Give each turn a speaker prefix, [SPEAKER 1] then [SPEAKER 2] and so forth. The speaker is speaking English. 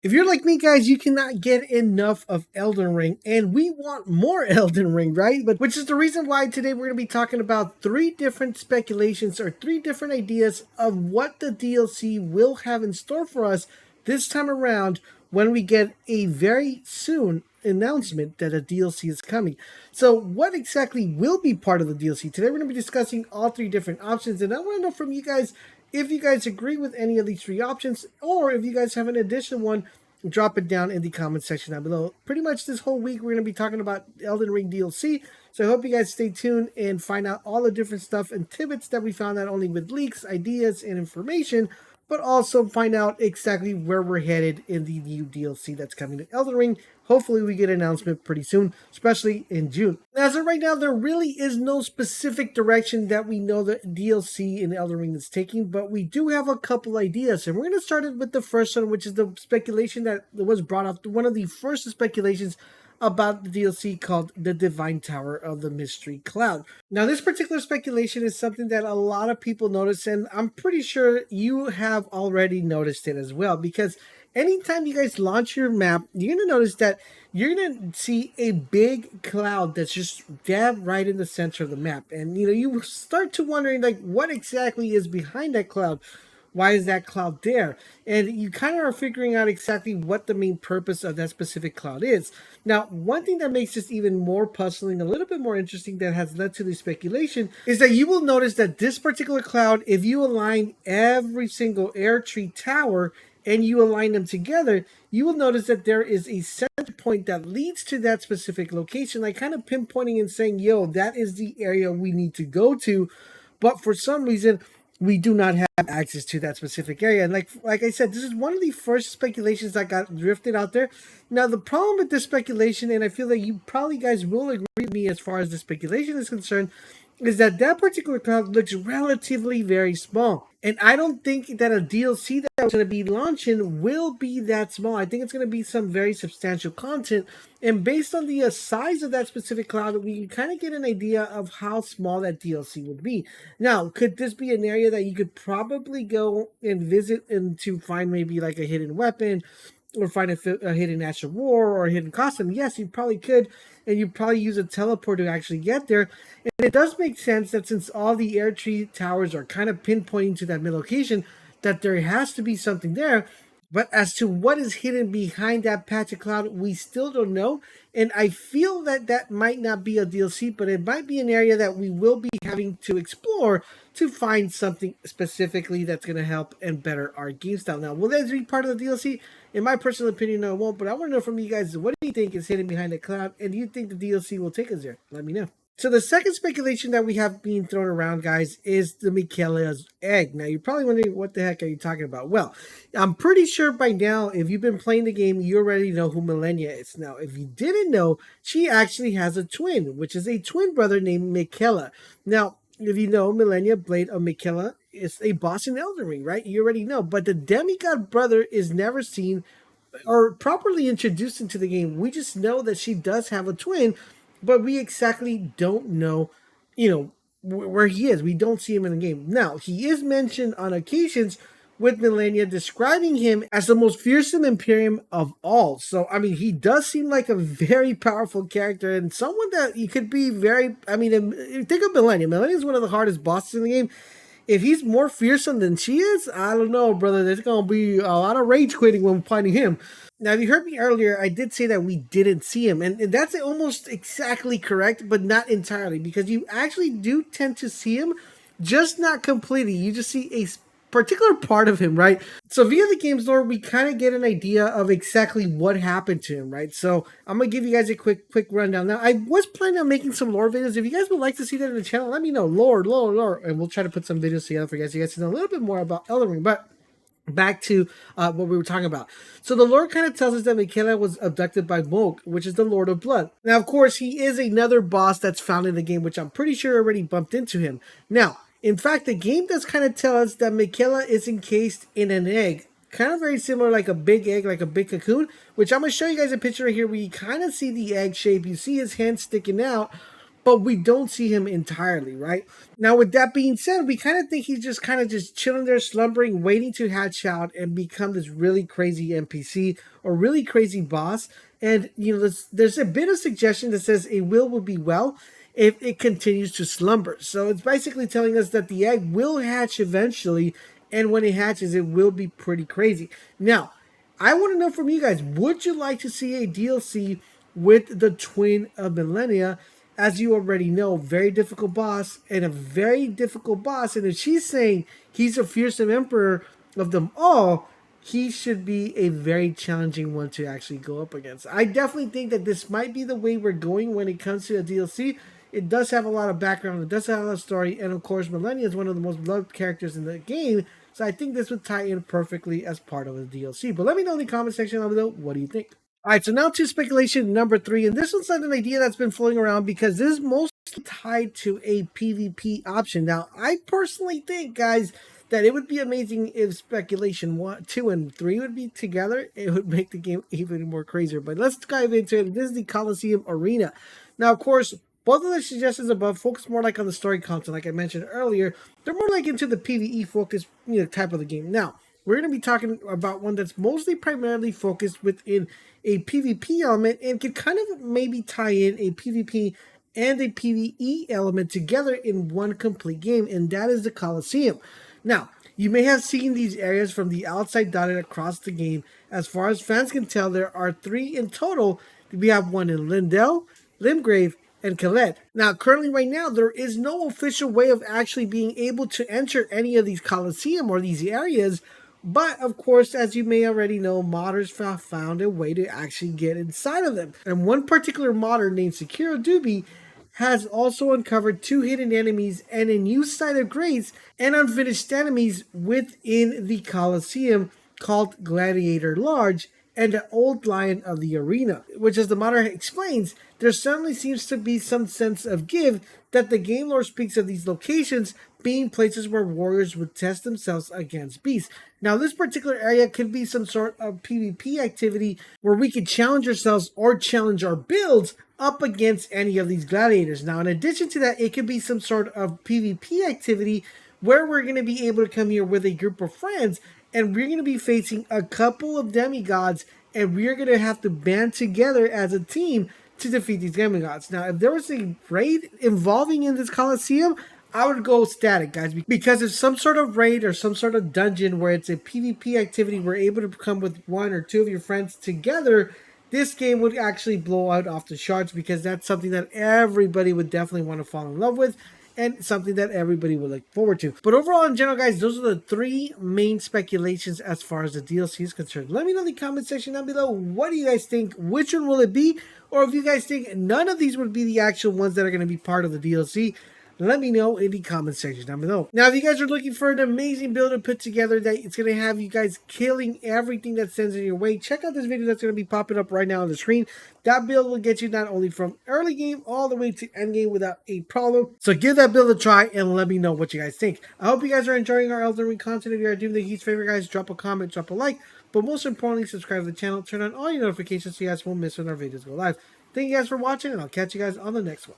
[SPEAKER 1] If you're like me, guys, you cannot get enough of Elden Ring, and we want more Elden Ring, right? But which is the reason why today we're going to be talking about three different speculations or three different ideas of what the DLC will have in store for us this time around when we get a very soon announcement that a DLC is coming. So, what exactly will be part of the DLC? Today we're going to be discussing all three different options, and I want to know from you guys if you guys agree with any of these three options, or if you guys have an additional one, drop it down in the comment section down below. Pretty much this whole week, we're going to be talking about Elden Ring DLC. So I hope you guys stay tuned and find out all the different stuff and tidbits that we found, not only with leaks, ideas, and information, but also find out exactly where we're headed in the new DLC that's coming to Elden Ring. Hopefully we get an announcement pretty soon, especially in June. As of right now, there really is no specific direction that we know the DLC in Elden Ring is taking, but we do have a couple ideas, and we're going to start it with the first one, which is the speculation that was brought up, one of the first speculations about the DLC called the Divine Tower of the Mystery Cloud. Now, this particular speculation is something that a lot of people notice, and I'm pretty sure you have already noticed it as well, because anytime you guys launch your map, you're going to notice that you're going to see a big cloud that's just dab right in the center of the map. And, you start to wondering, like, what exactly is behind that cloud? Why is that cloud there? And you kind of are figuring out exactly what the main purpose of that specific cloud is. Now, one thing that makes this even more puzzling, a little bit more interesting, that has led to the speculation, is that you will notice that this particular cloud, if you align every single air tree tower and you align them together, you will notice that there is a center point that leads to that specific location, like kind of pinpointing and saying, yo, that is the area we need to go to. But for some reason, we do not have access to that specific area. And like I said, this is one of the first speculations that got drifted out there. Now, the problem with this speculation, and I feel that you probably guys will agree with me as far as the speculation is concerned, is that that particular cloud looks relatively very small. And I don't think that a DLC that's going to be launching will be that small. I think it's going to be some very substantial content. And based on the size of that specific cloud, we can kind of get an idea of how small that DLC would be. Now, could this be an area that you could probably go and visit and to find maybe like a hidden weapon, or find a hidden Ash of War or a hidden costume? Yes, you probably could, and you probably use a teleport to actually get there. And it does make sense that since all the air tree towers are kind of pinpointing to that mid location, that there has to be something there. But as to what is hidden behind that patch of cloud, we still don't know. And I feel that that might not be a DLC, but it might be an area that we will be having to explore to find something specifically that's going to help and better our game style. Now, will that be part of the DLC? In my personal opinion, no, it won't. But I want to know from you guys, what do you think is hidden behind the cloud? And do you think the DLC will take us there? Let me know. So the second speculation that we have being thrown around, guys, is the Miquella's Egg. Now, you're probably wondering, what the heck are you talking about? Well, I'm pretty sure by now, if you've been playing the game, you already know who Millennia is. Now, if you didn't know, she actually has a twin, which is a twin brother named Miquella. Now, if you know, Millennia, Blade of Miquella, is a boss in Elden Ring, right? You already know. But the demigod brother is never seen or properly introduced into the game. We just know that she does have a twin, but we exactly don't know, where he is. We don't see him in the game. Now, he is mentioned on occasions with Millennia, describing him as the most fearsome Imperium of all. So, I mean, he does seem like a very powerful character and someone that you could be very, think of Millennia. Millennia is one of the hardest bosses in the game. If he's more fearsome than she is, I don't know, brother. There's going to be a lot of rage quitting when fighting him. Now, if you heard me earlier, I did say that we didn't see him. And that's almost exactly correct, but not entirely. Because you actually do tend to see him, just not completely. You just see a particular part of him, right? So via the game's lore, we kind of get an idea of exactly what happened to him, right? So I'm gonna give you guys a quick rundown. Now, I was planning on making some lore videos. If you guys would like to see that in the channel, let me know. Lore, and we'll try to put some videos together for you guys. So you guys to know a little bit more about Elden Ring. But back to what we were talking about. So the lore kind of tells us that Miquella was abducted by Moog, which is the Lord of Blood. Now, of course, he is another boss that's found in the game, which I'm pretty sure already bumped into him. Now, in fact, the game does kind of tell us that Miquella is encased in an egg, kind of very similar, like a big egg, like a big cocoon, which I'm going to show you guys a picture right here where you kind of see the egg shape. You see his hand sticking out, but we don't see him entirely, right? Now, with that being said, we kind of think he's just kind of just chilling there, slumbering, waiting to hatch out and become this really crazy NPC or really crazy boss. And there's a bit of suggestion that says a will be well if it continues to slumber. So it's basically telling us that the egg will hatch eventually, and when it hatches, it will be pretty crazy. Now, I want to know from you guys, would you like to see a DLC with the Twin of Millennia? As you already know, very difficult boss and a very difficult boss. And if she's saying he's a fearsome emperor of them all, he should be a very challenging one to actually go up against. I definitely think that this might be the way we're going when it comes to a DLC. It does have a lot of background, it does have a lot of story, and of course, Millennia is one of the most loved characters in the game. So I think this would tie in perfectly as part of the DLC. But let me know in the comment section down below, what do you think? All right, so now to speculation number 3, and this one's not an idea that's been floating around because this is mostly tied to a PvP option. Now, I personally think, guys, that it would be amazing if speculation 1, 2, and 3 would be together. It would make the game even more crazier. But let's dive into it. This is the Colosseum Arena. Now, of course, both of the suggestions above focus more like on the story content, like I mentioned earlier. They're more like into the PvE focus, type of the game. Now, we're going to be talking about one that's mostly primarily focused within a PvP element and can kind of maybe tie in a PvP and a PvE element together in one complete game, and that is the Colosseum. Now, you may have seen these areas from the outside dotted across the game. As far as fans can tell, there are 3 in total. We have one in Lindell, Limgrave, and Colette. Now, currently right now, there is no official way of actually being able to enter any of these Colosseum or these areas. But, of course, as you may already know, modders found a way to actually get inside of them. And one particular modder named Sekiro Doobie has also uncovered 2 hidden enemies and a new site of grace and unfinished enemies within the Colosseum called Gladiator Lodge and the Old Lion of the Arena, which, as the modder explains, there certainly seems to be some sense of give that the game lore speaks of these locations being places where warriors would test themselves against beasts. Now, this particular area could be some sort of PvP activity where we could challenge ourselves or challenge our builds up against any of these gladiators. Now, in addition to that, it could be some sort of PvP activity where we're going to be able to come here with a group of friends and we're going to be facing a couple of demigods and we're going to have to band together as a team to defeat these demigods. Now, if there was a raid involving in this Colosseum, I would go static, guys, because if some sort of raid or some sort of dungeon where it's a PvP activity, we're able to come with 1 or 2 of your friends together, this game would actually blow out off the charts because that's something that everybody would definitely want to fall in love with and something that everybody would look forward to. But overall, in general, guys, those are the 3 main speculations as far as the DLC is concerned. Let me know in the comment section down below, what do you guys think? Which one will it be? Or if you guys think none of these would be the actual ones that are going to be part of the DLC, let me know in the comment section down below. Now, if you guys are looking for an amazing build to put together that it's going to have you guys killing everything that sends in your way, check out this video that's going to be popping up right now on the screen. That build will get you not only from early game all the way to end game without a problem. So give that build a try and let me know what you guys think. I hope you guys are enjoying our Elden Ring content. If you are doing the Heat's favorite, guys, drop a comment, drop a like. But most importantly, subscribe to the channel, turn on all your notifications so you guys won't miss when our videos go live. Thank you guys for watching, and I'll catch you guys on the next one.